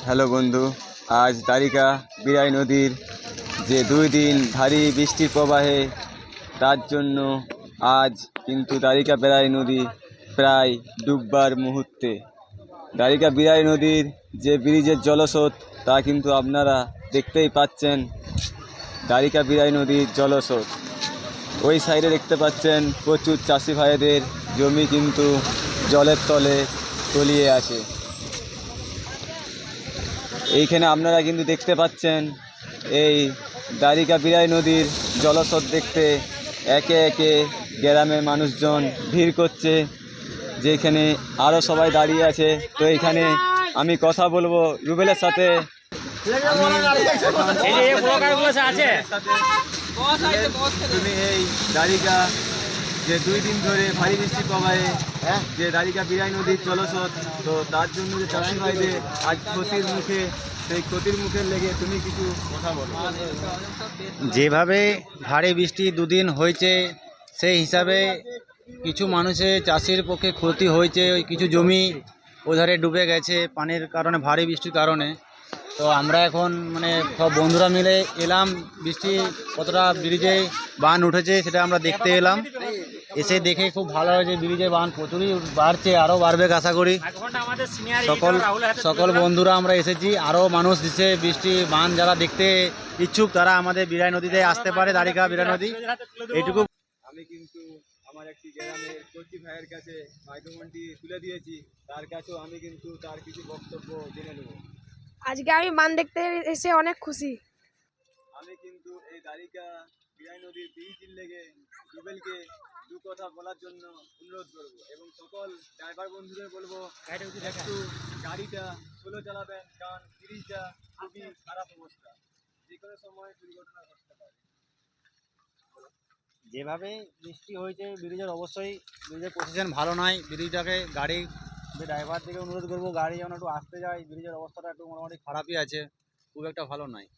Hello বন্ধু, আজ দ্বারিকা বিরাই নদীর যে 2 দিন ভারী বৃষ্টির প্রবাহে তার জন্য আজ কিন্তু দ্বারিকা বিরাই নদী প্রায় ডুববার মুহূর্তে। দ্বারিকা বিরাই নদীর যে ব্রিজের জলস্রোত তা কিন্তু আপনারা দেখতেই পাচ্ছেন। দ্বারিকা বিরাই নদীর জলস্রোত ওই সাইডে দেখতে পাচ্ছেন প্রচুর চাষি ভাইদের জমি কিন্তু জলের তলে তলিয়ে আছে। এইখানে আপনারা কিন্তু দেখতে পাচ্ছেন এই দ্বারিকা বিরাই নদীর জলস্রোত দেখতে একে একে গ্রামের মানুষজন ভিড় করছে, যেখানে আরও সবাই দাঁড়িয়ে আছে। তো এইখানে আমি কথা বলবো রুবেলের সাথে। তুমি এই দ্বারিকা যে 2 দিন ধরে ভারী বৃষ্টি প্রবাহে যে দ্বারিকা বিরাই নদীর জলস্রোত, তো তার জন্য যে চাষি ভাইদের আজ ক্ষতির মুখে, সেই ক্ষতির মুখে লেগে তুমি কিছু কথা বলো। যেভাবে ভারী বৃষ্টি 2 দিন হয়েছে সেই হিসাবে কিছু মানুষের চাষির পক্ষে ক্ষতি হয়েছে। ওই কিছু জমি ওধারে ডুবে গেছে পানির কারণে, ভারী বৃষ্টির কারণে। তো আমরা এখন সব বন্ধুরা মিলে এলাম, বৃষ্টি কতটা ব্রিজে বান উঠেছে সেটা আমরা দেখতে এলাম। এসে দেখে খুব ভালো হয়েছে, ব্রিজে বান প্রচুরই বাড়ছে, আরও বাড়বে আশা করি। সকল বন্ধুরা আমরা এসেছি, আরও মানুষ দিচ্ছে বৃষ্টি বান যারা দেখতে ইচ্ছুক তারা আমাদের বিরাই নদীতে আসতে পারে, দ্বারিকা বিরাই নদী। এইটুকু আমি কিন্তু আমার একটি গ্রামের কচি ভাইয়ের কাছে মাইক্রোফোনটি তুলে দিয়েছি, তার কাছেও আমি কিন্তু তার কিছু বক্তব্য জেনে নেব। আজকে আমি বান দেখতে এসে অনেক খুশি। আমি কিন্তু এই দ্বারিকা বিরাই নদীর ব্রিজ লেগে রুবেলকে 2 কথা বলার জন্য অনুরোধ করব, এবং সকল ড্রাইভার বন্ধুদের বলবো একটু গাড়িটা স্লো চালাবেন, কারণ ব্রিজটা খুবই খারাপ অবস্থা, যে কোনো সময় দুর্ঘটনা ঘটতে পারে। যেভাবে বৃষ্টি হয়েছে ব্রিজের অবশ্যই ব্রিজের পজিশন ভালো নয়। ব্রিজটাকে গাড়ি যে ড্রাইভার থেকে অনুরোধ করবো গাড়ি যেন একটু আসতে যায়, ব্রিজের অবস্থাটা একটু মোটামুটি খারাপই আছে, খুব একটা ভালো নয়।